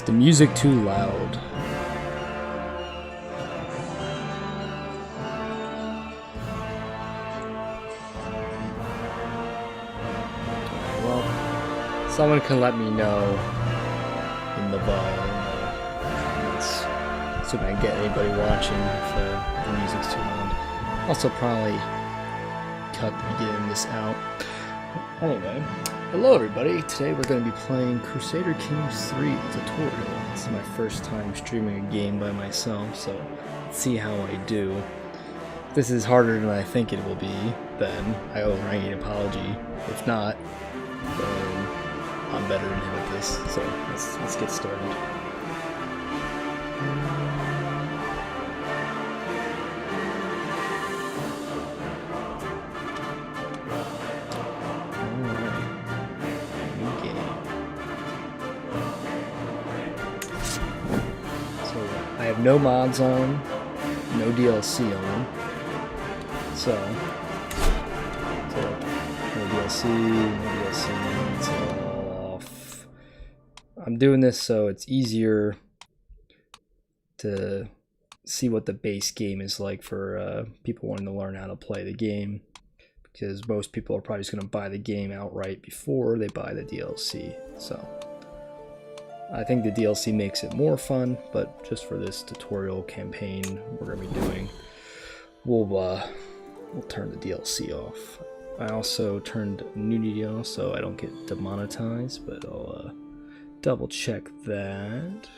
the music too loud? Well, someone can let me know in the comments so I can get anybody watching if the music's too loud. Also, probably cut the beginning of this out. Anyway, hello everybody. Today we're going to be playing Crusader Kings 3 tutorial. This is my first time streaming a game by myself, so let's see how I do. If this is harder than I think it will be, then I owe Ryan an apology. If not, then I'm better than him at this. So let's get started. No mods on, no DLC on, so no DLC, it's all off. I'm doing this so it's easier to see what the base game is like for people wanting to learn how to play the game, because most people are probably just going to buy the game outright before they buy the DLC, so I think the DLC makes it more fun, but just for this tutorial campaign we're going to be doing, we'll turn the DLC off. I also turned nudity off so I don't get demonetized, but I'll double check that.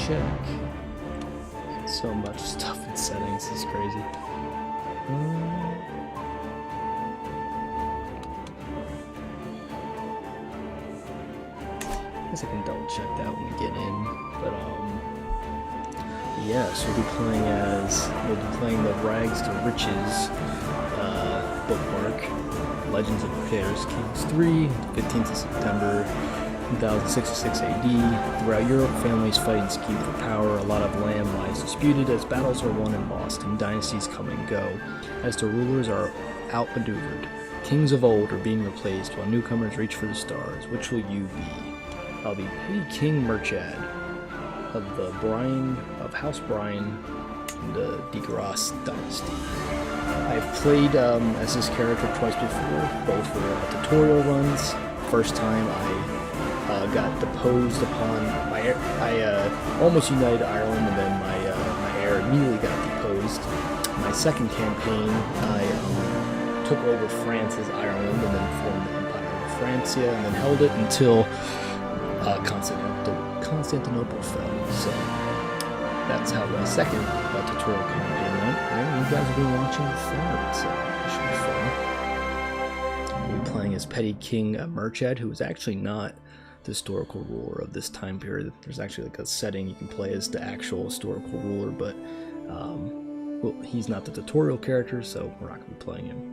Check. So much stuff in settings, this is crazy. I guess I can double check that when we get in. But yeah, so we'll be playing the Rags to Riches bookmark, Legends of Crusader Kings 3, 15th of September 1066 AD. Throughout Europe, families fight and scheme for power. A lot of land lies disputed as battles are won and lost, and dynasties come and go as the rulers are outmaneuvered. Kings of old are being replaced while newcomers reach for the stars. Which will you be? I'll be King Murchad of the Briain of House Briain in the Dál-gcais Dynasty. I've played as this character twice before, both for tutorial runs. First time I got deposed upon I almost united Ireland, and then my heir immediately got deposed. My second campaign, I took over France as Ireland, and then formed the Empire of Francia, and then held it until Constantinople fell. So that's how my second tutorial campaign went, and you guys have been watching the third, so it should be fun. We'll be playing as Petty King Murchad, who is actually not the historical ruler of this time period. There's actually like a setting you can play as the actual historical ruler, but well, he's not the tutorial character, so we're not going to be playing him.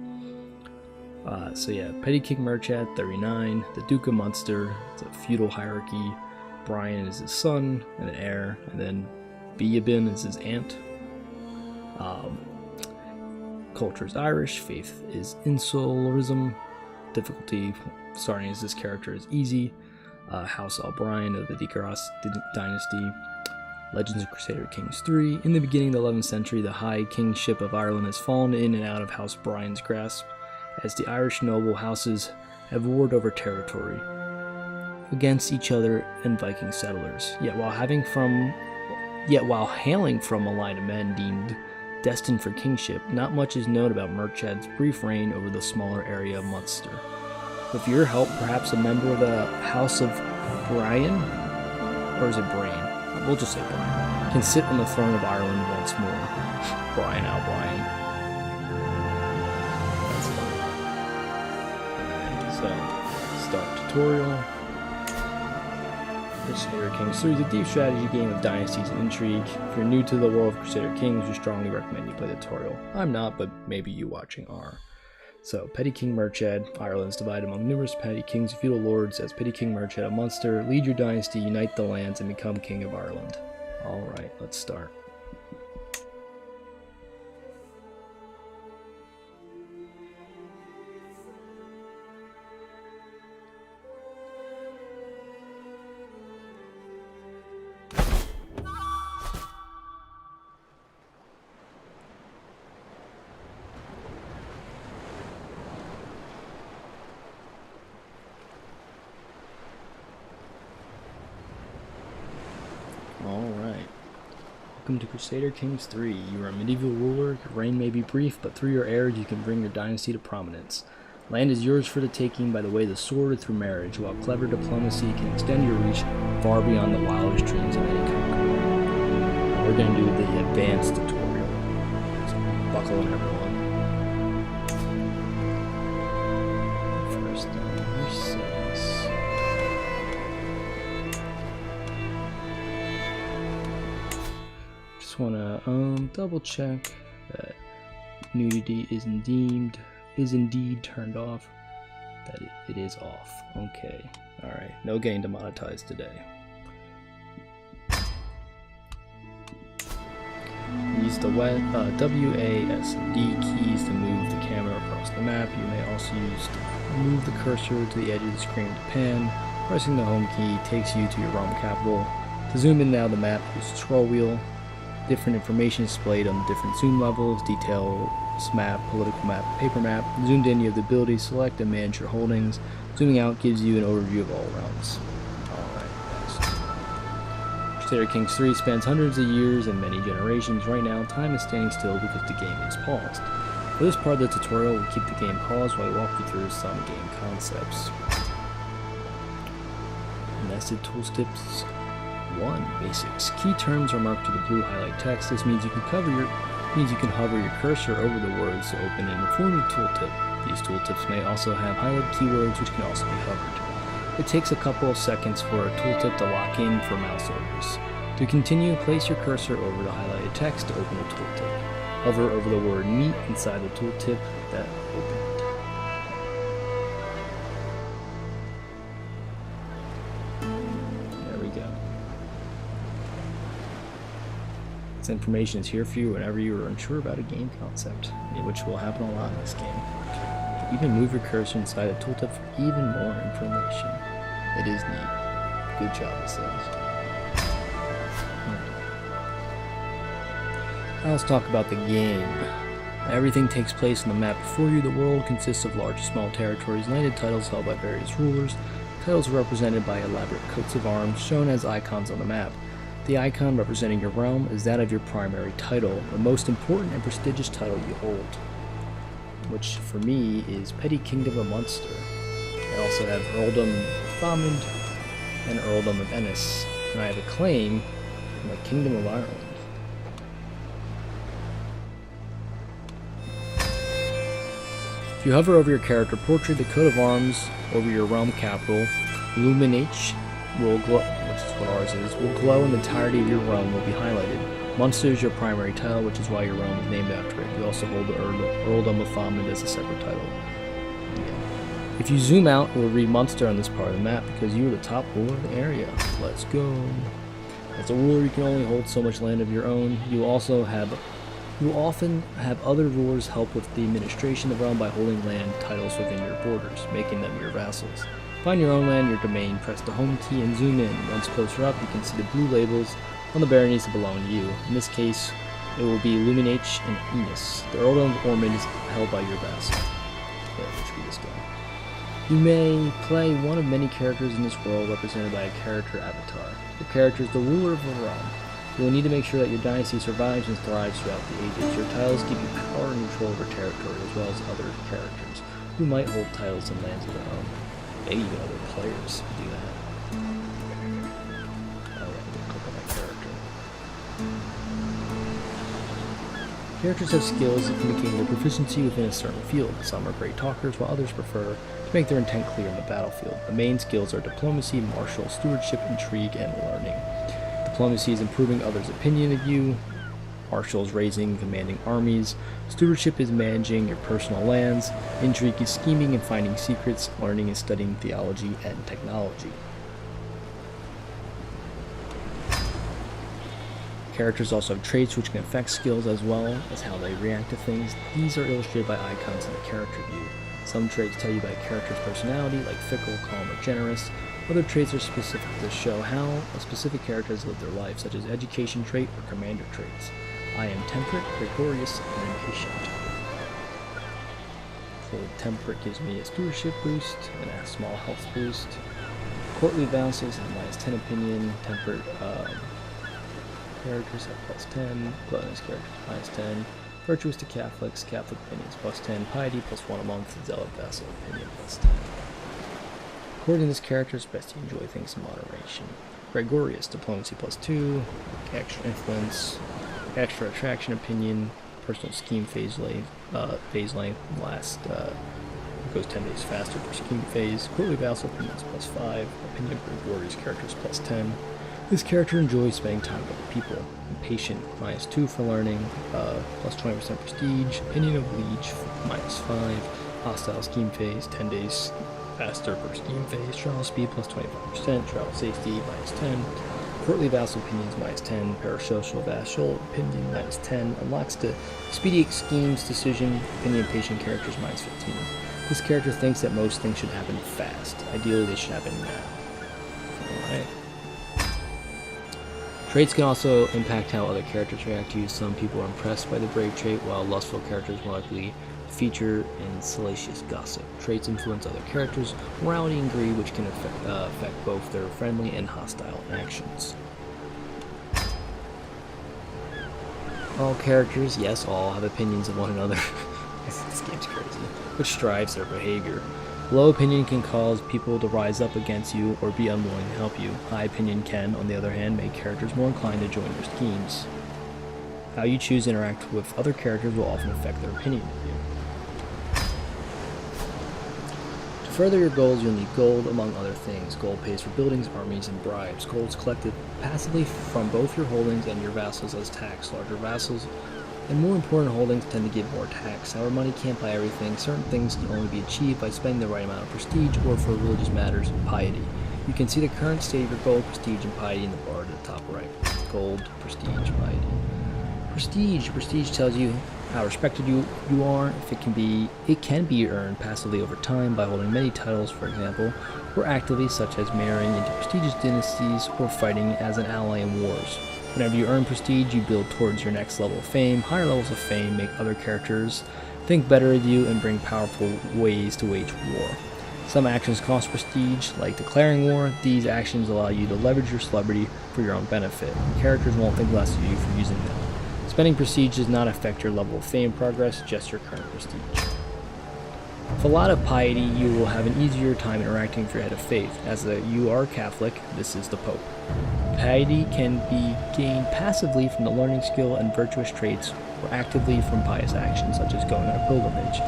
So yeah, Petty King Murchad, 39, the Duke of Munster. It's a feudal hierarchy. Brian is his son and an heir, and then Briain is his aunt. Culture is Irish, faith is insularism, difficulty starting as this character is easy. House Brian of the Dál-gcais Dynasty. Legends of Crusader Kings 3. In the beginning of the 11th century, the high kingship of Ireland has fallen in and out of House Brian's grasp, as the Irish noble houses have warred over territory against each other and Viking settlers. Yet while hailing from a line of men deemed destined for kingship, not much is known about Murchad's brief reign over the smaller area of Munster. With your help, perhaps a member of the House of Briain, or is it Briain? We'll just say Briain. can sit on the throne of Ireland once more. Briain out Briain. That's it. Alright, so start tutorial. Crusader Kings 3 is a deep strategy game of dynasties and intrigue. If you're new to the world of Crusader Kings, we strongly recommend you play the tutorial. I'm not, but maybe you watching are. So, Petty King Murchad. Ireland is divided among numerous petty kings and feudal lords. As Petty King Murchad of Munster, lead your dynasty, unite the lands, and become King of Ireland. Alright, let's start. Alright. Welcome to Crusader Kings 3. You are a medieval ruler. Your reign may be brief, but through your heirs you can bring your dynasty to prominence. Land is yours for the taking by the way of the sword or through marriage, while clever diplomacy can extend your reach far beyond the wildest dreams of any conqueror. We're going to do the advanced tutorial. So buckle in, everyone. First number 6. Just want to double check that nudity is indeed turned off, that it is off. Okay, alright, no getting demonetized today. Use the W, A, S, and D keys to move the camera across the map. You may also use to move the cursor to the edge of the screen to pan. Pressing the home key takes you to your realm capital. To zoom in now the map, use the scroll wheel. Different information displayed on the different zoom levels, details map, political map, paper map. Zoomed in, you have the ability to select and manage your holdings. Zooming out gives you an overview of all realms. Alright, next. Crusader Kings 3 spans hundreds of years and many generations. Right now, time is standing still because the game is paused. For this part of the tutorial, we'll keep the game paused while we walk you through some game concepts. Nested tooltips. 1. Basics. Key terms are marked with the blue highlight text. This means you can hover your cursor over the words to open an informing tooltip. These tooltips may also have highlighted keywords which can also be hovered. It takes a couple of seconds for a tooltip to lock in for mouse overs. To continue, place your cursor over the highlighted text to open the tooltip. Hover over the word meat inside the tooltip that opened. This information is here for you whenever you are unsure about a game concept, which will happen a lot in this game. Even move your cursor inside a tooltip for even more information. It is neat. Good job, it says. Now let's talk about the game. Everything takes place on the map before you. The world consists of large and small territories, landed titles held by various rulers. Titles are represented by elaborate coats of arms shown as icons on the map. The icon representing your realm is that of your primary title, the most important and prestigious title you hold, which for me is Petty Kingdom of Munster. I also have Earldom of Thomond and Earldom of Ennis, and I have a claim in the Kingdom of Ireland. If you hover over your character portrait, the coat of arms over your realm capital, Luminate, will glow, which is what ours is, will glow and the entirety of your realm will be highlighted. Munster is your primary title, which is why your realm is named after it. You also hold the Earldom of Thomond as a separate title. Yeah. If you zoom out, it will read Munster on this part of the map because you are the top ruler of the area. Let's go. As a ruler, you can only hold so much land of your own. You will often have other rulers help with the administration of the realm by holding land titles within your borders, making them your vassals. Find your own land, your domain, press the home key and zoom in. Once closer up, you can see the blue labels on the baronies that belong to you. In this case, it will be Luminate and Ennis. The Earldom of Ormond is held by your vassal. Okay, which should be this guy. You may play one of many characters in this world represented by a character avatar. Your character is the ruler of the realm. You will need to make sure that your dynasty survives and thrives throughout the ages. Your titles give you power and control over territory as well as other characters who might hold titles and lands of their own. Maybe even other players do that. Alright, I'm gonna click on my character. Characters have skills indicating their proficiency within a certain field. Some are great talkers, while others prefer to make their intent clear in the battlefield. The main skills are diplomacy, martial, stewardship, intrigue, and learning. Diplomacy is improving others' opinion of you. Martial is raising and commanding armies. Stewardship is managing your personal lands. Intrigue is scheming and finding secrets. Learning is studying theology and technology. Characters also have traits which can affect skills as well as how they react to things. These are illustrated by icons in the character view. Some traits tell you about a character's personality, like fickle, calm, or generous. Other traits are specific to show how a specific character has lived their life, such as education trait or commander traits. I am temperate, gregarious, and impatient. So temperate gives me a stewardship boost and a small health boost. Courtly vassals have -10 opinion. Temperate characters have +10. Gluttonous characters -10. Virtuous to Catholics, Catholic opinions +10. Piety +1 a month. Zealot vassal opinion +10. According to this character, it's best to enjoy things in moderation. Gregarious, diplomacy +2. Extra influence. Extra attraction opinion, personal scheme phase length goes 10 days faster for scheme phase. Courtly vassal opinions +5. Opinion of gregarious characters +10. This character enjoys spending time with other people. Impatient -2 for learning, +20% prestige. Opinion of leech -5. Hostile scheme phase 10 days faster for scheme phase. Travel speed +25%. Travel safety -10. Courtly vassal opinions -10, parasocial vassal opinion -10, unlocks the expedient schemes decision, opinion patient characters -15. This character thinks that most things should happen fast. Ideally, they should happen now. Alright. Traits can also impact how other characters react to you. Some people are impressed by the brave trait, while lustful characters more likely feature in salacious gossip. Traits influence other characters' morality and greed, which can affect both their friendly and hostile actions. All characters, yes, all have opinions of one another. This game's crazy. Which drives their behavior. Low opinion can cause people to rise up against you or be unwilling to help you. High opinion can, on the other hand, make characters more inclined to join your schemes. How you choose to interact with other characters will often affect their opinion of you. To further your goals, you'll need gold, among other things. Gold pays for buildings, armies, and bribes. Gold is collected passively from both your holdings and your vassals as tax. Larger vassals and more important holdings tend to give more tax. However, money can't buy everything. Certain things can only be achieved by spending the right amount of prestige, or for religious matters, piety. You can see the current state of your gold, prestige, and piety in the bar at the top right. Gold, prestige, piety. Prestige. Prestige tells you how respected you are. If it can be earned passively over time by holding many titles, for example, or actively, such as marrying into prestigious dynasties or fighting as an ally in wars. Whenever you earn prestige, you build towards your next level of fame. Higher levels of fame make other characters think better of you and bring powerful ways to wage war. Some actions cost prestige, like declaring war. These actions allow you to leverage your celebrity for your own benefit. Characters won't think less of you for using them. Spending prestige does not affect your level of fame progress, just your current prestige. With a lot of piety, you will have an easier time interacting with your head of faith. As you are Catholic, this is the Pope. Piety can be gained passively from the learning skill and virtuous traits, or actively from pious actions, such as going on a pilgrimage.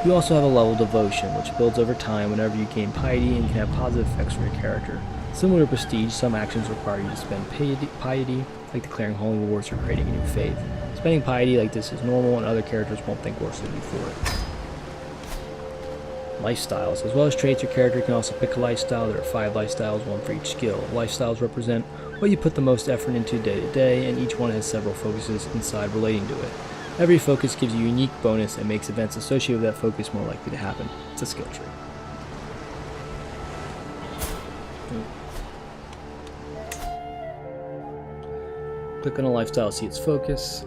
You also have a level of devotion, which builds over time whenever you gain piety and can have positive effects for your character. Similar to prestige, some actions require you to spend piety, like declaring holy wars or creating a new faith. Spending piety like this is normal, and other characters won't think worse of you for it. Lifestyles. As well as traits, your character can also pick a lifestyle. There are 5 lifestyles, one for each skill. Lifestyles represent what you put the most effort into day to day, and each one has several focuses inside relating to it. Every focus gives you a unique bonus and makes events associated with that focus more likely to happen. It's a skill tree. Click on a lifestyle to see its focus.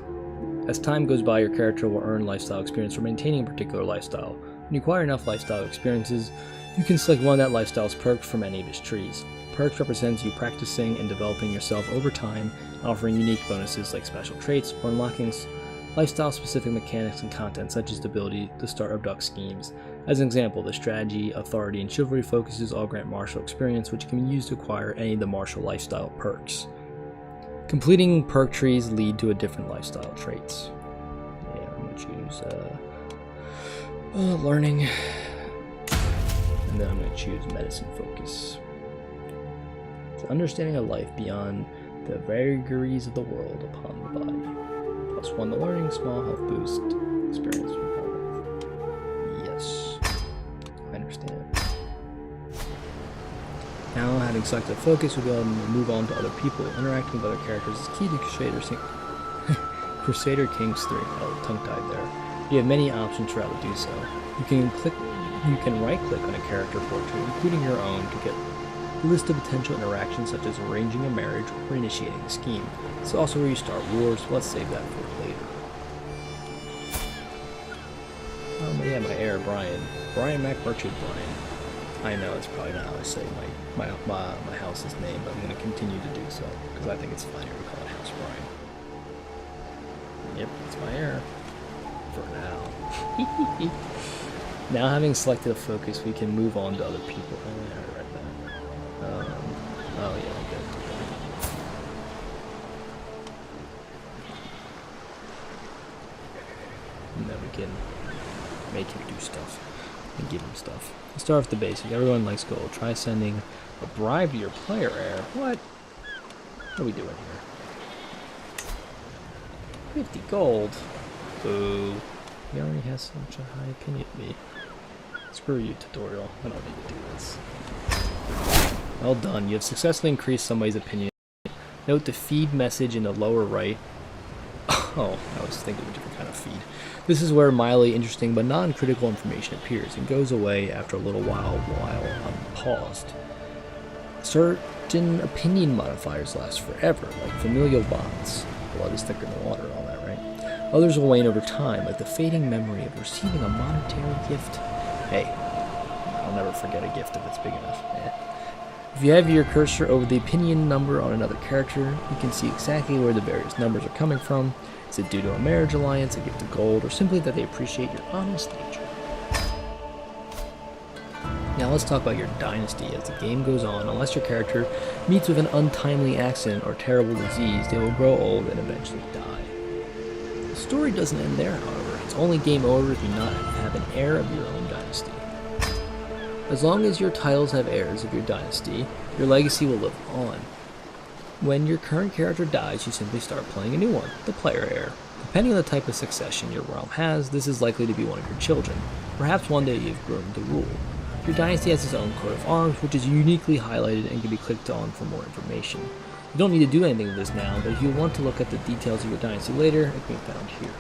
As time goes by, your character will earn lifestyle experience for maintaining a particular lifestyle. When you acquire enough lifestyle experiences, you can select one of that lifestyle's perks from any of its trees. Perks represents you practicing and developing yourself over time, offering unique bonuses like special traits or unlocking lifestyle-specific mechanics and content, such as the ability to start abduct schemes. As an example, the strategy, authority, and chivalry focuses all grant martial experience, which can be used to acquire any of the martial lifestyle perks. Completing perk trees lead to a different lifestyle traits. choose learning, and then I'm going to choose medicine focus. It's understanding a life beyond the vagaries of the world upon the body. +1 to learning, small health boost, experience from health. Yes, I understand. Now, having selected focus, we'll be able to move on to other people. Interacting with other characters is key to Crusader Kings 3. Oh, tongue-tied there. You have many options for how to do so. You can right-click on a character portrait, including your own, to get a list of potential interactions such as arranging a marriage or initiating a scheme. It's also where you start wars, so let's save that for later. Yeah, my heir, Brian. Brian Murchad Brian. I know it's probably not how I say my house's name, but I'm going to continue to do so, because I think it's funnier to call it House Brian. Yep, it's my heir. For now. Now, having selected a focus, we can move on to other people. Oh, yeah, I read that. Oh, yeah, I did. And then we can make him do stuff and give him stuff. Let's start with the basic. Everyone likes gold. Try sending a bribe to your player heir. What? What are we doing here? 50 gold. Boo. He already has such a high opinion of me. Screw you, tutorial. I don't need to do this. Well done. You have successfully increased somebody's opinion. Note the feed message in the lower right. Oh, I was thinking of a different kind of feed. This is where mildly interesting but non-critical information appears and goes away after a little while unpaused. Certain opinion modifiers last forever, like familial bonds. Blood is thicker than water, all that, right? Others will wane over time, like the fading memory of receiving a monetary gift. Hey, I'll never forget a gift if it's big enough. If you have your cursor over the opinion number on another character, you can see exactly where the various numbers are coming from. Is it due to a marriage alliance, a gift of gold, or simply that they appreciate your honest nature? Now let's talk about your dynasty. As the game goes on, unless your character meets with an untimely accident or terrible disease, they will grow old and eventually die. The story doesn't end there, however. It's only game over if you not have an heir of your own dynasty. As long as your titles have heirs of your dynasty, your legacy will live on. When your current character dies, you simply start playing a new one, the player heir. Depending on the type of succession your realm has, this is likely to be one of your children. Perhaps one day you've grown to rule. Your dynasty has its own coat of arms, which is uniquely highlighted and can be clicked on for more information. You don't need to do anything with this now, but if you want to look at the details of your dynasty later, it can be found here.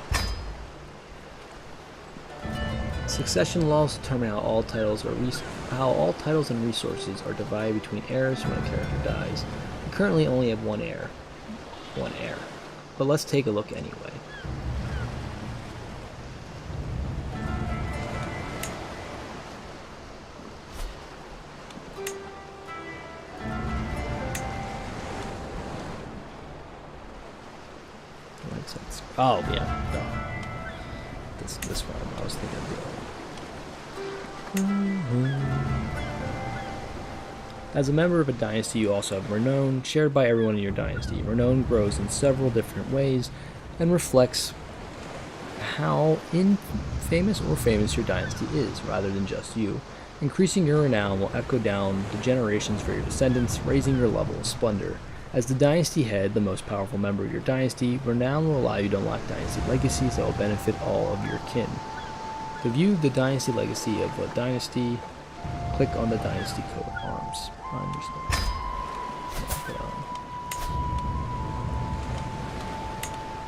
Succession laws determine how all titles and resources are divided between heirs when a character dies. We currently only have one heir. But let's take a look anyway. Oh yeah, no. This one I was thinking of doing. As a member of a dynasty, you also have renown, shared by everyone in your dynasty. Renown grows in several different ways and reflects how infamous or famous your dynasty is, rather than just you. Increasing your renown will echo down the generations for your descendants, raising your level of splendor. As the dynasty head, the most powerful member of your dynasty, renown will allow you to unlock dynasty legacies that will benefit all of your kin. To view the dynasty legacy of a dynasty, click on the dynasty coat of arms. I understand.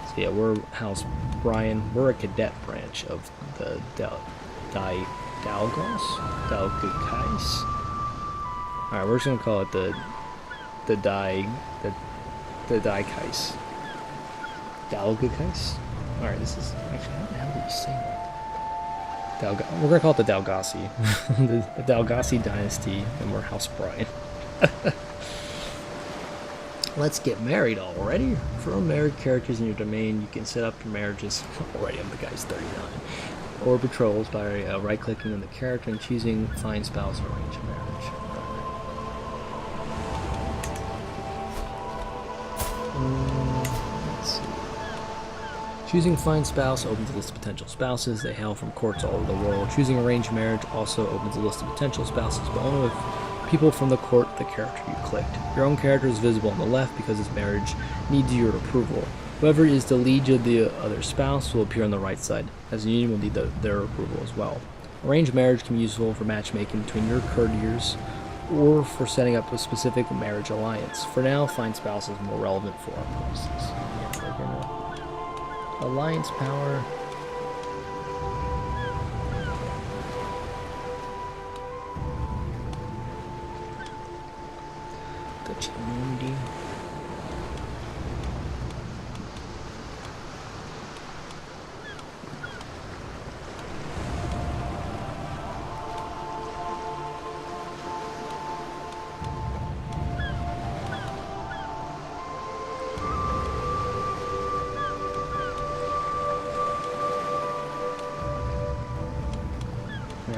So yeah, we're House Brian. We're a cadet branch of the Dál-gcais. Alright, we're just gonna call it the Dál-gcais. Dál-gcais? Alright, this is actually, how the hell do you say that? We're gonna call it the Dál-gcais. the Dál-gcais Dynasty, and we're House Brian. Let's get married already. For married characters in your domain, you can set up your marriages. Already, I'm the guy's 39. Or betrothals by right-clicking on the character and choosing find spouse or arrange a marriage. Let's see. Choosing fine spouse opens a list of potential spouses. They hail from courts all over the world. Choosing arranged marriage also opens a list of potential spouses, but only with people from the court the character you clicked. Your own character is visible on the left because this marriage needs your approval. Whoever is the liege of the other spouse will appear on the right side, as the union will need their approval as well. Arranged marriage can be useful for matchmaking between your courtiers or for setting up a specific marriage alliance. For now, fine spouse is more relevant for our purposes. Yeah, we're gonna alliance power. Duchy Mundi.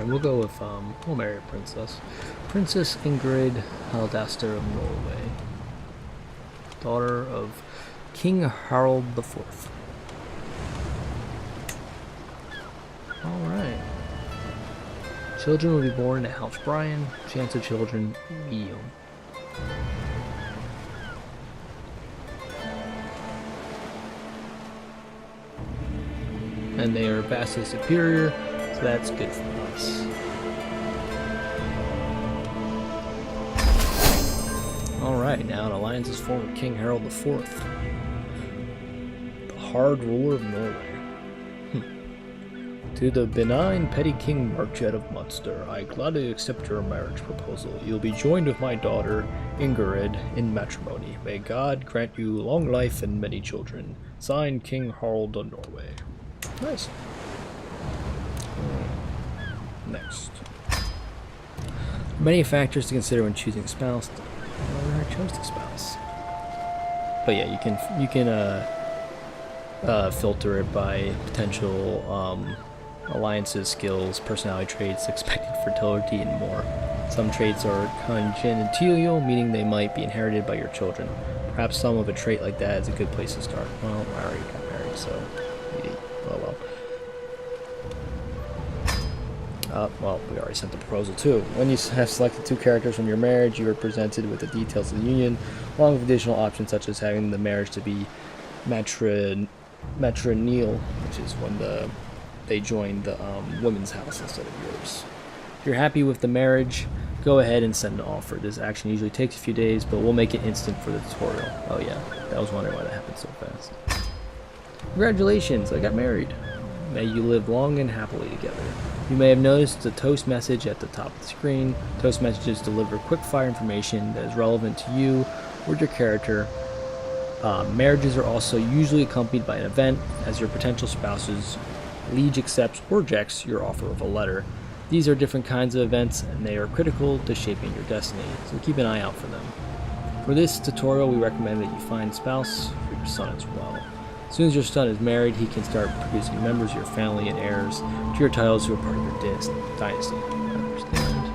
We'll go with, we'll marry a princess. Princess Ingrid Haldaster of Norway. Daughter of King Harald IV. Alright. Children will be born in House Brian. Chance of children, medium. And they are vastly superior, so that's good for us. Alright, now an alliance is formed with King Harald IV, the hard ruler of Norway. To the benign petty King Murchad of Munster, I gladly accept your marriage proposal. You'll be joined with my daughter, Ingrid, in matrimony. May God grant you long life and many children. Signed, King Harald of Norway. Nice. Next. Many factors to consider when choosing a spouse. I chose the spouse. But yeah, you can filter it by potential alliances, skills, personality traits, expected fertility, and more. Some traits are congenital, meaning they might be inherited by your children. Perhaps some of a trait like that is a good place to start. Well, I already got married, so oh well. Well, we already sent the proposal too. When you have selected two characters from your marriage, you are presented with the details of the union, along with additional options such as having the marriage to be matrilineal, which is when they join the women's house instead of yours. If you're happy with the marriage, go ahead and send an offer. This action usually takes a few days, but we'll make it instant for the tutorial. Oh yeah, I was wondering why that happened so fast. Congratulations, I got married. May you live long and happily together. You may have noticed the toast message at the top of the screen. Toast messages deliver quick-fire information that is relevant to you or your character. Marriages are also usually accompanied by an event, as your potential spouse's liege accepts or rejects your offer of a letter. These are different kinds of events, and they are critical to shaping your destiny, so keep an eye out for them. For this tutorial, we recommend that you find a spouse for your son as well. As soon as your son is married, he can start producing members of your family and heirs to your titles who are part of your dynasty. I understand.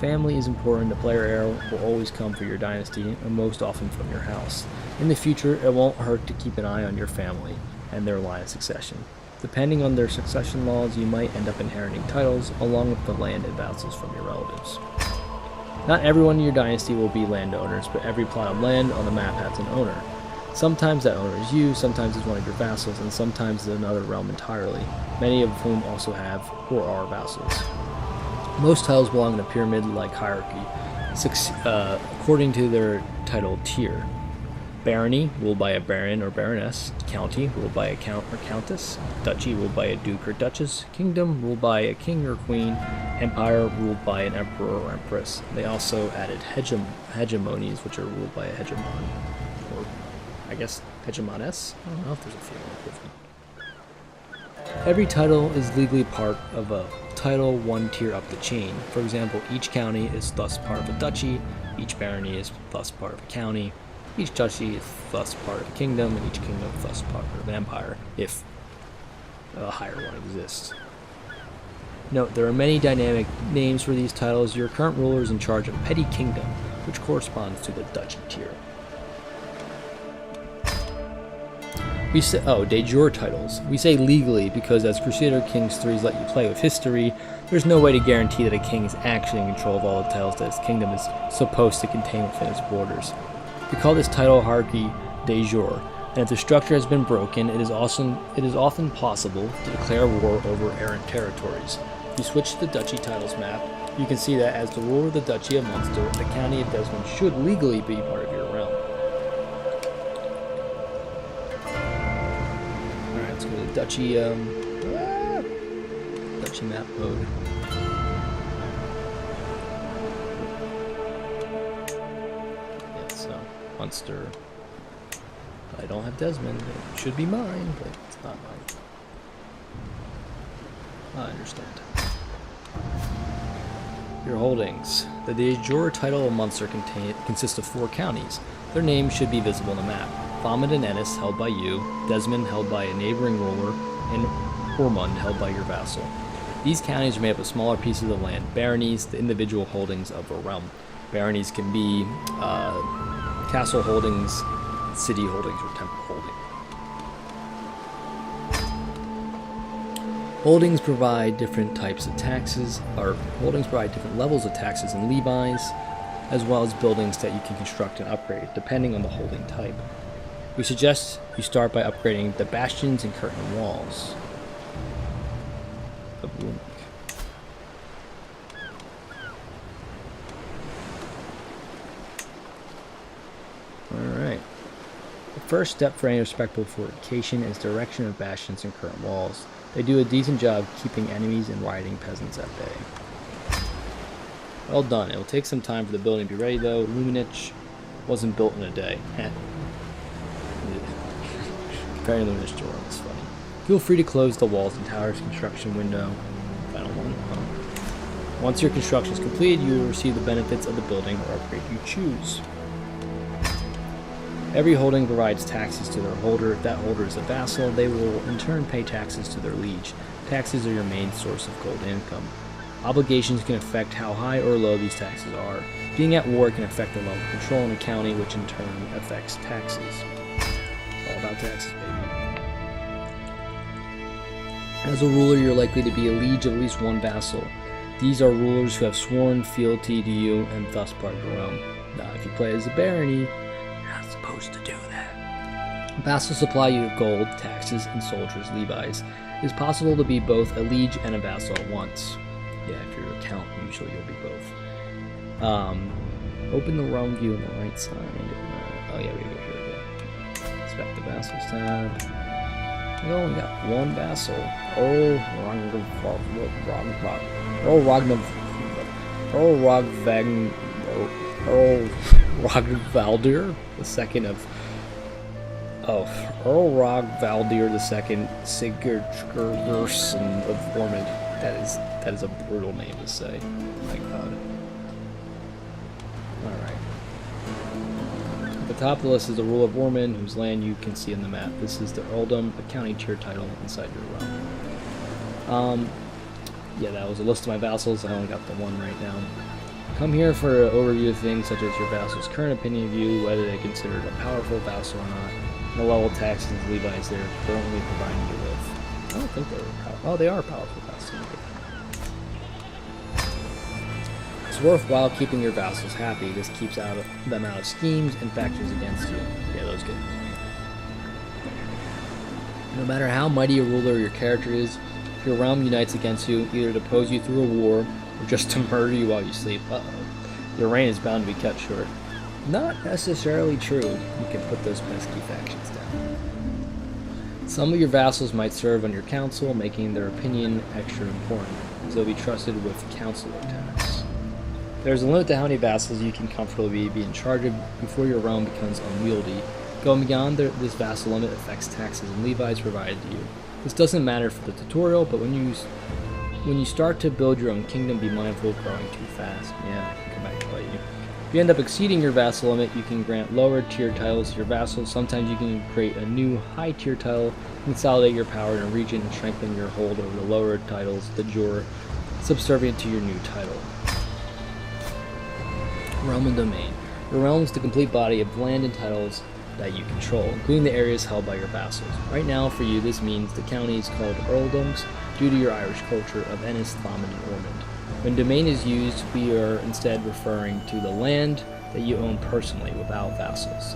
Family is important. The player heir will always come for your dynasty, and most often from your house. In the future, it won't hurt to keep an eye on your family and their line of succession. Depending on their succession laws, you might end up inheriting titles along with the land and vassals from your relatives. Not everyone in your dynasty will be landowners, but every plot of land on the map has an owner. Sometimes that owner is you, sometimes it's one of your vassals, and sometimes it's another realm entirely, many of whom also have or are vassals. Most titles belong in a pyramid-like hierarchy, according to their title tier. Barony, ruled by a baron or baroness. County, ruled by a count or countess. Duchy, ruled by a duke or duchess. Kingdom, ruled by a king or queen. Empire, ruled by an emperor or empress. They also added hegemonies, which are ruled by a hegemon. Or, I guess, hegemoness? I don't know if there's a female equivalent. Every title is legally part of a title one tier up the chain. For example, each county is thus part of a duchy. Each barony is thus part of a county. Each duchy is thus part of a kingdom, and each kingdom is thus part of an empire, if a higher one exists. Note, there are many dynamic names for these titles. Your current ruler is in charge of Petty Kingdom, which corresponds to the duchy tier. We say, oh, de jure titles. We say legally because as Crusader Kings 3's let you play with history, there's no way to guarantee that a king is actually in control of all the titles that his kingdom is supposed to contain within its borders. We call this title hierarchy de jure, and if the structure has been broken, it is often possible to declare war over errant territories. If you switch to the duchy titles map, you can see that as the ruler of the Duchy of Munster, the county of Desmond should legally be part of your realm. Alright, let's go to the duchy map mode. Yeah, so Munster. I don't have Desmond. It should be mine, but it's not mine. I understand. Your holdings. The de jure title of Munster consists of 4 counties. Their names should be visible on the map. Thomond and Ennis held by you, Desmond held by a neighboring ruler, and Ormond held by your vassal. These counties are made up of smaller pieces of land, baronies, the individual holdings of a realm. Baronies can be castle holdings, city holdings, or temple holdings. Holdings provide different types of taxes, or holdings provide different levels of taxes and levies, as well as buildings that you can construct and upgrade, depending on the holding type. We suggest you start by upgrading the bastions and curtain walls of Munich. Alright. The first step for any respectable fortification is direction of bastions and curtain walls. They do a decent job keeping enemies and rioting peasants at bay. Well done. It will take some time for the building to be ready though. Luminich wasn't built in a day. Very Luminich door, that's funny. Feel free to close the walls and towers construction window. Final one. Once your construction is completed, you will receive the benefits of the building or upgrade you choose. Every holding provides taxes to their holder. If that holder is a vassal, they will in turn pay taxes to their liege. Taxes are your main source of gold income. Obligations can affect how high or low these taxes are. Being at war can affect the level of control in a county, which in turn affects taxes. It's all about taxes, baby. As a ruler, you're likely to be a liege of at least one vassal. These are rulers who have sworn fealty to you and thus part of your realm. Now, if you play as a barony, supposed to do that. Vassals supply you with gold, taxes, and soldiers' levies. It is possible to be both a liege and a vassal at once. Yeah, if you're a count, usually you'll be both. Open the realm view on the right side. Oh yeah, we go here again. Inspect the vassals tab. We only got one vassal. Rogvaldir II Earl Rogvaldir II Sigurdsson of Ormond. That is a brutal name to say. My God. Alright. At the top of the list is the rule of Ormond, whose land you can see on the map. This is the earldom, a county tier title inside your realm. Yeah, that was a list of my vassals. I only got the one right now. Come here for an overview of things such as your vassal's current opinion of you, whether they consider it a powerful vassal or not, and the level of taxes and levies they're currently providing you with. I don't think they're powerful. Oh, they are powerful vassals. It's worthwhile keeping your vassals happy. This keeps them out of schemes and factions against you. Yeah, that was good. No matter how mighty a ruler your character is, if your realm unites against you, either to oppose you through a war, or just to murder you while you sleep, your reign is bound to be cut short. Not necessarily true. You can put those pesky factions down. Some of your vassals might serve on your council, making their opinion extra important, as they'll be trusted with councilor tasks. There's a limit to how many vassals you can comfortably be in charge of before your realm becomes unwieldy. Going beyond this vassal limit affects taxes and levies provided to you. This doesn't matter for the tutorial, but when you start to build your own kingdom, be mindful of growing too fast. Yeah, I can come back to bite you. If you end up exceeding your vassal limit, you can grant lower tier titles to your vassals. Sometimes you can create a new high tier title, consolidate your power in a region, and strengthen your hold over the lower titles that you're subservient to your new title. Realm and domain. Your realm is the complete body of land and titles that you control, including the areas held by your vassals. Right now, for you, this means the counties called earldoms, due to your Irish culture of Ennis, Thomond, and Ormond. When domain is used, we are instead referring to the land that you own personally without vassals.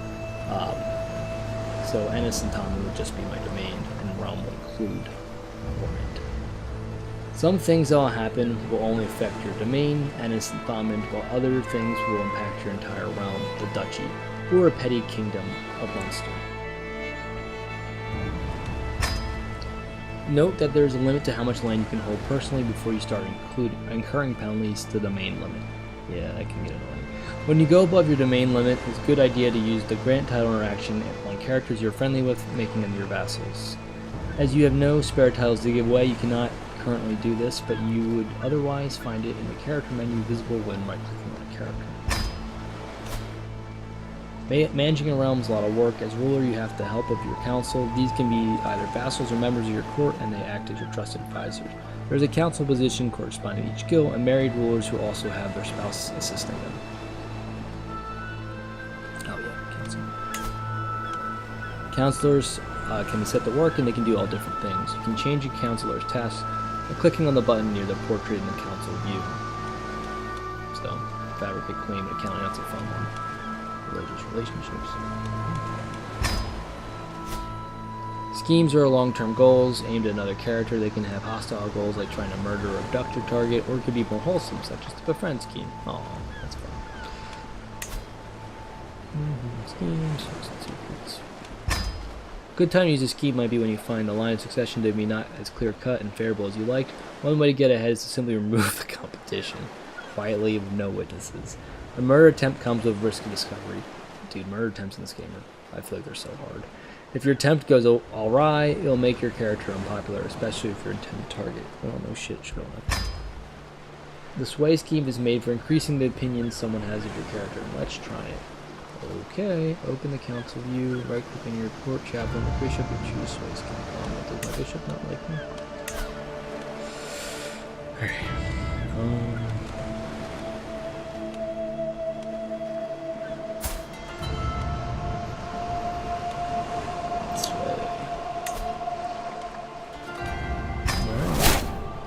So Ennis and Thomond would just be my domain, and realm will include Ormond. Some things that will happen will only affect your domain, Ennis and Thomond, while other things will impact your entire realm, the duchy, or a petty kingdom of Munster. Note that there is a limit to how much land you can hold personally before you start incurring penalties to the domain limit. Yeah, that can get annoying. When you go above your domain limit, it's a good idea to use the grant title interaction on characters you're friendly with, making them your vassals. As you have no spare titles to give away, you cannot currently do this, but you would otherwise find it in the character menu visible when right-clicking on a character. Managing a realm is a lot of work. As ruler, you have the help of your council. These can be either vassals or members of your court, and they act as your trusted advisors. There is a council position corresponding to each guild, and married rulers who also have their spouse assisting them. Oh yeah, council. Counselors can be set to work, and they can do all different things. You can change your counselor's tasks by clicking on the button near the portrait in the council view. So, fabricate claim and accounting, that's a fun one. Religious relationships. Schemes are long-term goals aimed at another character. They can have hostile goals like trying to murder or abduct your target, or it could be more wholesome, such as the befriend scheme. Oh, that's fun. Schemes, secrets. Good time to use a scheme might be when you find the line of succession to be not as clear-cut and favorable as you liked. One way to get ahead is to simply remove the competition, quietly with no witnesses. A murder attempt comes with risk of discovery. Dude, murder attempts in this game I feel like they're so hard. If your attempt goes awry, it'll make your character unpopular, especially if your intended target. Oh, no shit, should I? The sway scheme is made for increasing the opinion someone has of your character. Let's try it. Okay, open the council view, right-click on your court chaplain, the bishop, and choose sway scheme. Does my bishop not like me? Alright.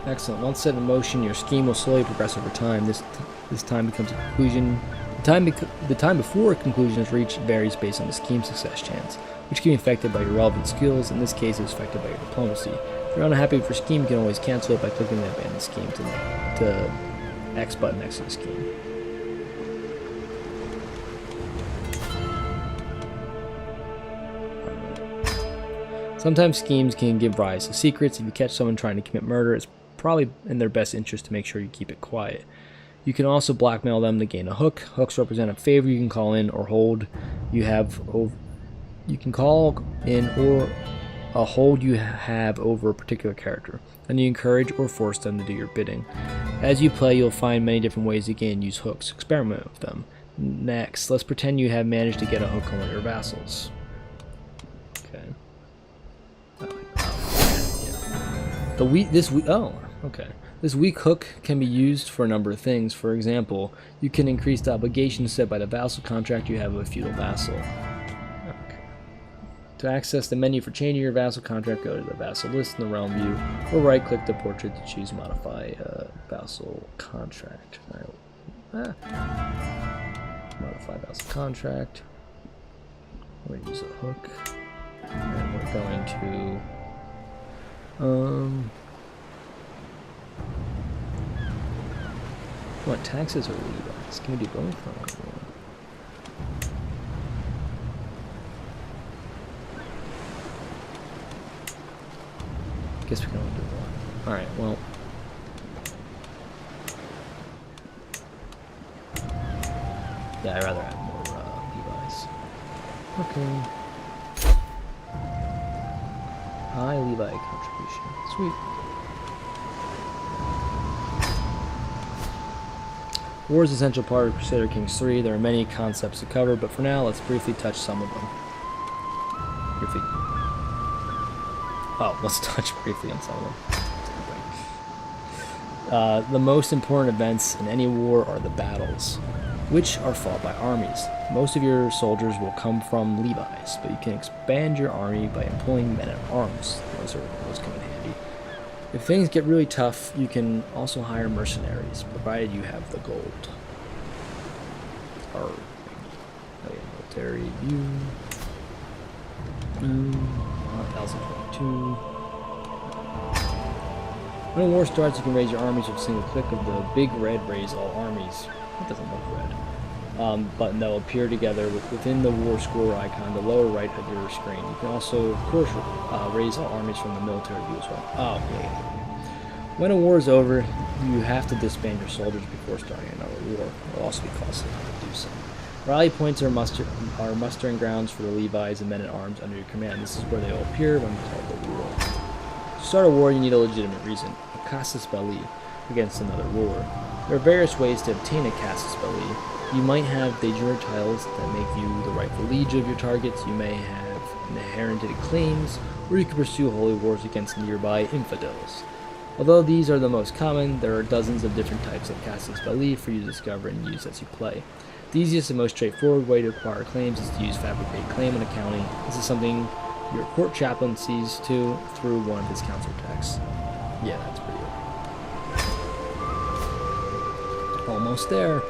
Excellent. Once set in motion, your scheme will slowly progress over time. This time becomes a conclusion. The time before a conclusion is reached varies based on the scheme's success chance, which can be affected by your relevant skills. In this case, it is affected by your diplomacy. If you're unhappy with your scheme, you can always cancel it by clicking the abandon scheme to the X button next to the scheme. Sometimes schemes can give rise to secrets. If you catch someone trying to commit murder, it's probably in their best interest to make sure you keep it quiet. You can also blackmail them to gain a hook. Hooks represent a favor you can call in or hold. You can call in or a hold you have over a particular character, and you encourage or force them to do your bidding. As you play, you'll find many different ways to gain and use hooks. Experiment with them. Next, let's pretend you have managed to get a hook on one of your vassals. Okay. This weak hook can be used for a number of things. For example, you can increase the obligation set by the vassal contract you have with a feudal vassal. Okay. To access the menu for changing your vassal contract, go to the vassal list in the realm view, or right-click the portrait to choose modify vassal contract. Modify vassal contract. We're going to use a hook, and we're going to what taxes are levies? Can we do both? Guess we can only do one. Alright, well. Yeah, I'd rather have more levies. Okay. High Levi contribution. Sweet. War is an essential part of Crusader Kings 3. There are many concepts to cover, but for now, let's briefly touch some of them. Let's touch briefly on some of them. The most important events in any war are the battles. which are fought by armies. Most of your soldiers will come from levies, but you can expand your army by employing men-at-arms. Those come in handy. If things get really tough, you can also hire mercenaries, provided you have the gold. Military view. 1022. When a war starts, you can raise your armies with a single click of the big red raise all armies. It doesn't look red. Button that will appear together within the war score icon, the lower right of your screen. You can also, of course, raise all armies from the military view as well. Oh, yeah. When a war is over, you have to disband your soldiers before starting another war. It will also be costly to do so. Rally points are mustering grounds for the levies and men-at-arms under your command. This is where they will appear when called the war. To start a war, you need a legitimate reason, a casus belli, against another ruler. There are various ways to obtain a casus belli. You might have de jure titles that make you the rightful liege of your targets. You may have inherited claims, or you can pursue holy wars against nearby infidels. Although these are the most common, there are dozens of different types of casus belli for you to discover and use as you play. The easiest and most straightforward way to acquire claims is to use fabricate claim in a county. This is something your court chaplain sees to through one of his council texts. Yeah, that's pretty good. Almost there.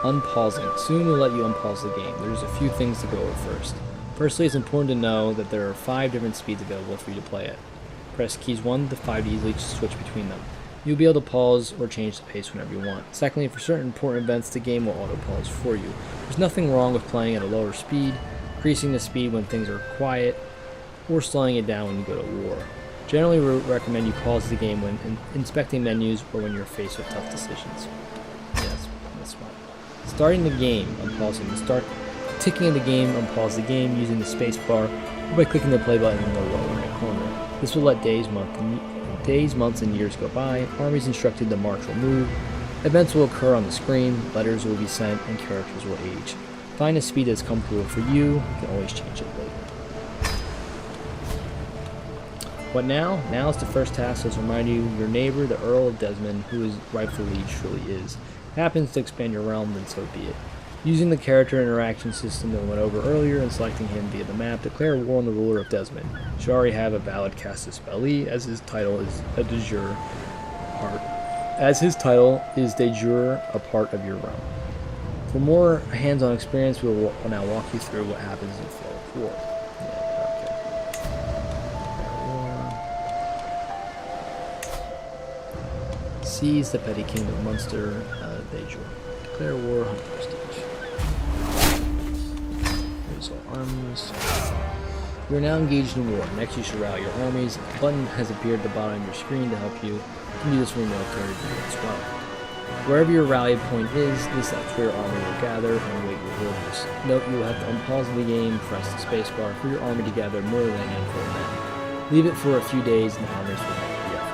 Unpausing. Soon we'll let you unpause the game. There's a few things to go over first. Firstly, it's important to know that there are 5 different speeds available for you to play at. Press keys 1 to 5 to easily switch between them. You'll be able to pause or change the pace whenever you want. Secondly, for certain important events, the game will auto-pause for you. There's nothing wrong with playing at a lower speed, increasing the speed when things are quiet, or slowing it down when you go to war. Generally, we recommend you pause the game when inspecting menus or when you're faced with tough decisions. Yes, that's smart. Starting the game, unpausing. To start ticking in the game, unpause the game using the space bar or by clicking the play button in the lower right corner. This will let days, months, and years go by. Armies instructed to march will move. Events will occur on the screen. Letters will be sent, and characters will age. Find a speed that's comfortable for you. You can always change it later. What now? Now is the first task. Let's remind you, your neighbor, the Earl of Desmond, who his rightful liege truly is, happens to expand your realm, then so be it. Using the character interaction system that we went over earlier and selecting him via the map, declare war on the ruler of Desmond. You should already have a valid casus belli, as his title is a de jure part. As his title is de jure a part of your realm. For more hands-on experience, we will now walk you through what happens in flow of war. Seize the petty kingdom of Munster, de jure. Declare war, 100 prestige. Here's all armies. You are now engaged in war. Next, you should rally your armies. A button has appeared at the bottom of your screen to help you. You can do this from your military view as well. Wherever your rally point is, this is where your army will gather and await your orders. Note you will have to unpause the game, press the spacebar for your army to gather more than a handful of men. Leave it for a few days and the armies will help you out.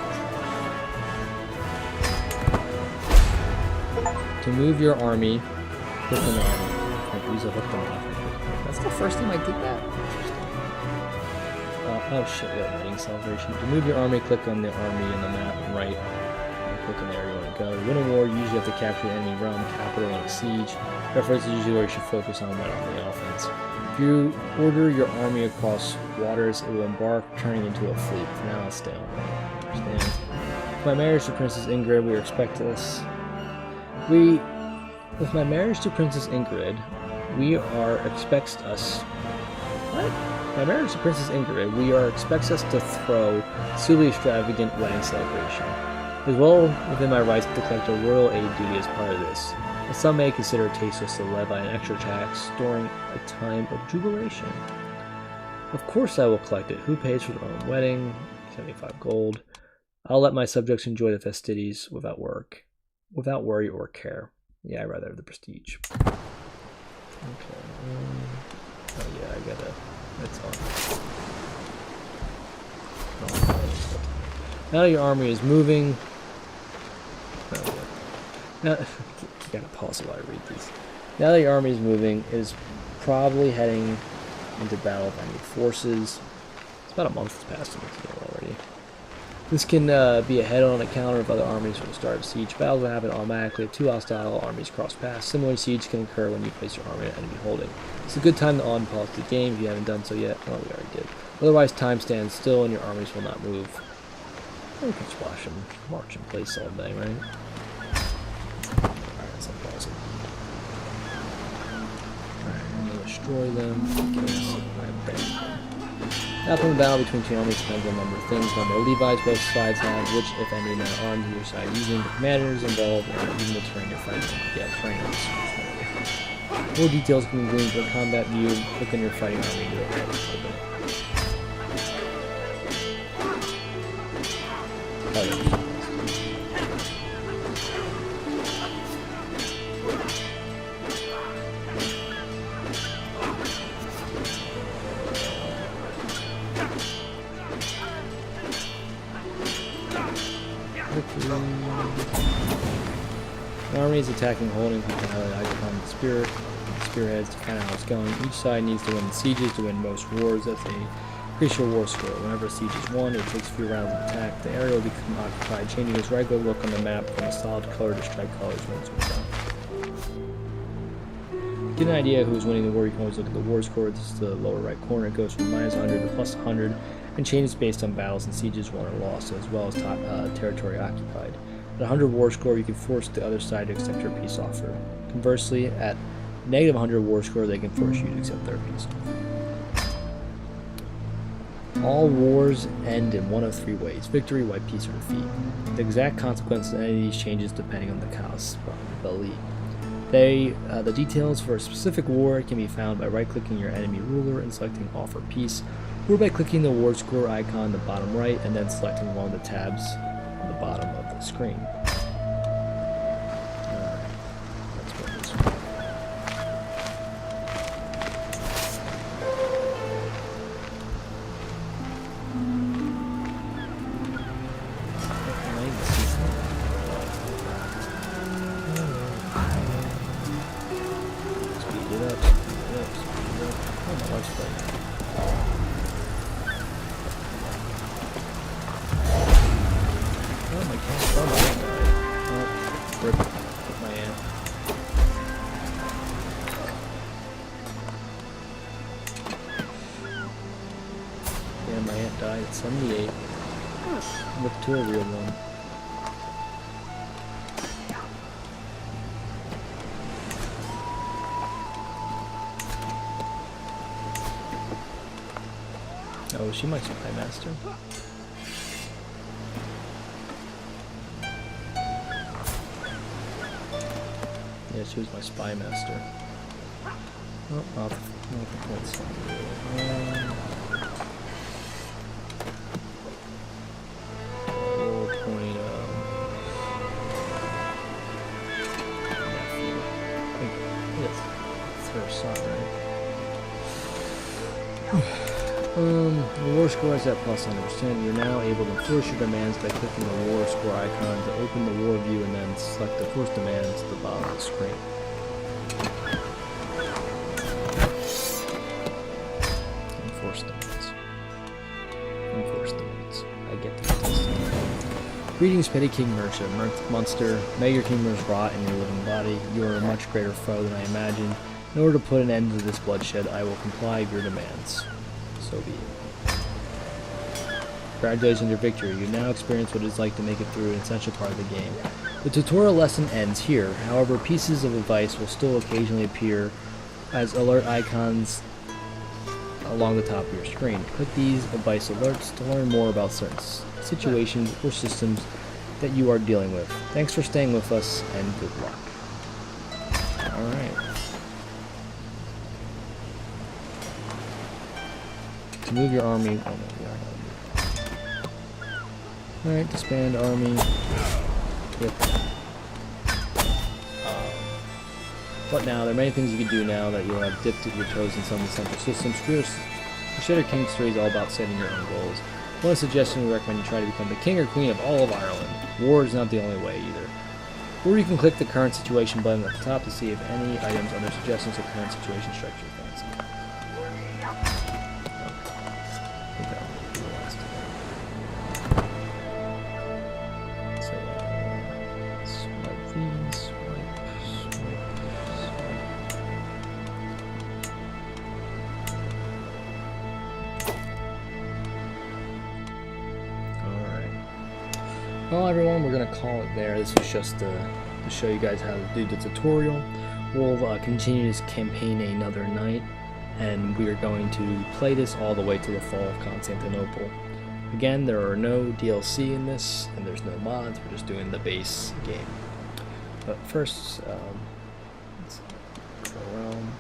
To move your army, click on the army. Use a hook on top. That's the first time I did that. Interesting. Oh shit, we have a wedding celebration. To move your army, click on the army in the map and right. Click on the area you want to go. To win a war, you usually have to capture the enemy realm, capital, and a siege. Reference is usually where you should focus on when on the offense. If you order your army across waters, it will embark, turning into a fleet. For now, I'll stay on land. Understand? With my marriage to Princess Ingrid, we expect this. With my marriage to Princess Ingrid, My marriage to Princess Ingrid, expects us to throw silly extravagant wedding celebration. It is well within my rights to collect a royal aid duty as part of this, but some may consider it tasteless to levy an extra tax during a time of jubilation. Of course I will collect it. Who pays for their own wedding? 75 gold. I'll let my subjects enjoy the festivities without worry or care. Yeah, I'd rather have the prestige. Okay. Oh yeah, I gotta. That's on. Now your army is moving. Oh, yeah. Now, you gotta pause while I read these. Now that your army is moving, it is probably heading into battle with enemy forces. It's about a month has passed in the game already. This can be a head-on encounter of other armies from the start of siege. Battles will happen automatically if two hostile armies cross paths. Similar siege can occur when you place your army in enemy holding. It's a good time to pause the game if you haven't done so yet. Oh, we already did. Otherwise, time stands still and your armies will not move. We can just watch them march in place all day, right? Alright, let's unpause it. Alright, I'm gonna destroy them. Alright, outcome of the battle between two armies depends on a number of things. Number of Levi's both sides have, which, if any, men are armed to your side using. The commanders involved, and even the terrain you're fighting. Yeah, terrain is more details can be gleaned from a combat view. Click on your fighting army to look at it. Oh, yeah. The army is attacking holdings. You can highlight icon spearheads to find out how it's going. Each side needs to win the sieges to win most wars. That's a crucial war score. Whenever a siege is won, it takes a few rounds of attack. The area will become occupied, changing its regular look on the map from a solid color to striped colors once it's done. Get an idea of who's winning the war. You can always look at the war score. This is the lower right corner. It goes from -100 to +100 and changes based on battles and sieges won or lost, as well as territory occupied. At 100 war score, you can force the other side to accept your peace offer. Conversely, at -100 war score, they can force you to accept their peace offer. All wars end in one of three ways: victory, white peace, or defeat. The exact consequences of any of these changes depending on the casus belli. The details for a specific war can be found by right-clicking your enemy ruler and selecting Offer Peace, or by clicking the war score icon in the bottom right and then selecting one of the tabs on the bottom of the screen. That's what it is. Speed it up. Oh, my wife's playing. Rip my aunt. Yeah, my aunt died at 78. With to a real one. Oh, is she my spy master? Yeah, she was my spy master. Oh, off the points. Roll point. Yes, it's her son, right? The war score is at +100%. You're now able to enforce your demands by clicking the war score icon to open the war view and then select the force demands at the bottom of the screen. Enforce demands. Enforce demands. I get the this. Greetings, Petty King Murchad, Munster. May your kingdoms rot in your living body. You are a much greater foe than I imagined. In order to put an end to this bloodshed, I will comply with your demands. So be it. Congratulations on your victory. You now experience what it's like to make it through an essential part of the game. The tutorial lesson ends here. However, pieces of advice will still occasionally appear as alert icons along the top of your screen. Click these advice alerts to learn more about certain situations or systems that you are dealing with. Thanks for staying with us, and good luck. Alright. To move your army... Oh, no, we are not. Alright, disband army. Yep. What now? There are many things you can do now that you'll have dipped your toes in some of the central systems. Crusader Kings 3 is all about setting your own goals. One suggestion we recommend you try to become the king or queen of all of Ireland. War is not the only way either. Or you can click the current situation button at the top to see if any items under suggestions or current situation strikes your fancy. Well, everyone, we're gonna call it there. This was just to show you guys how to do the tutorial. We'll continue this campaign another night, and we are going to play this all the way to the fall of Constantinople. Again, there are no DLC in this, and there's no mods. We're just doing the base game. But first, let's go around.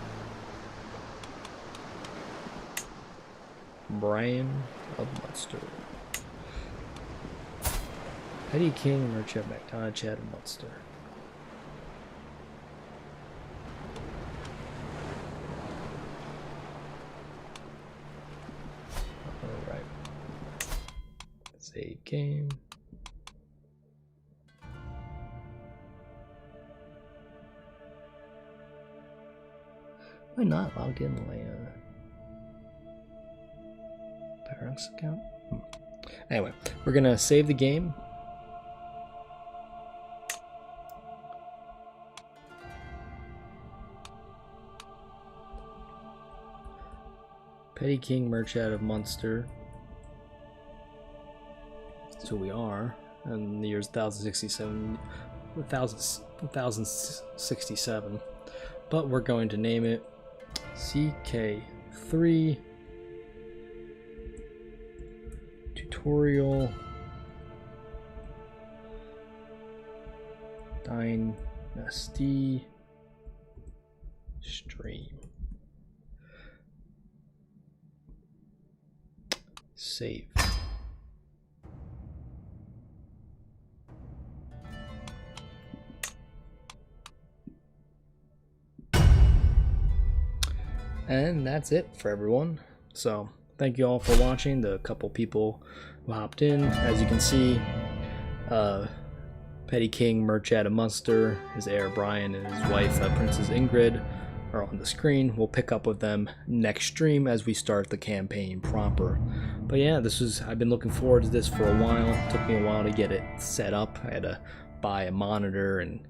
Briain of Munster. Petty King, Murchad, Dál-gcais of Munster. Alright. Save game. Am I not logged in my parents' account? Anyway, we're gonna save the game. Petty King Murchad of Munster. That's who we are. And the year's 1067. But we're going to name it CK3 Tutorial Dynasty Stream. Save. And that's it for everyone. So thank you all for watching. The couple people who hopped in, as you can see, Petty King Murchad of Munster, his heir Brian, and his wife Princess Ingrid are on the screen. We'll pick up with them next stream as we start the campaign proper. But yeah, I've been looking forward to this for a while. It took me a while to get it set up. I had to buy a monitor and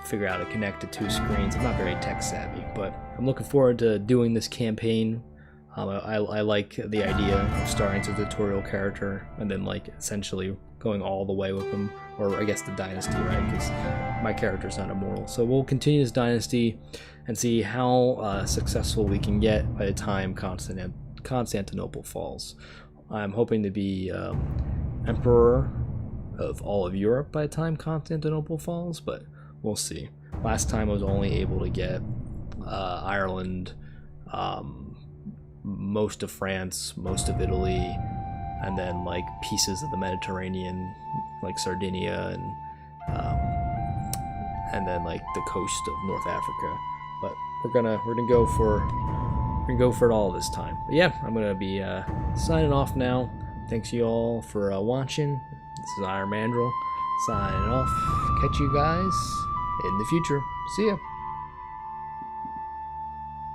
figure out how to connect to two screens. I'm not very tech savvy, but I'm looking forward to doing this campaign. I like the idea of starting as a tutorial character and then like essentially going all the way with them, or I guess the dynasty, right? Because my character's not immortal. So we'll continue this dynasty and see how successful we can get by the time Constantinople falls. I'm hoping to be emperor of all of Europe by the time Constantinople falls, but we'll see. Last time I was only able to get Ireland, most of France, most of Italy, and then like pieces of the Mediterranean, like Sardinia, and then like the coast of North Africa. But we're gonna go for it all this time. But yeah, I'm gonna be signing off now. Thanks you all for watching. This is Iron Mandrill signing off. Catch you guys in the future. See ya.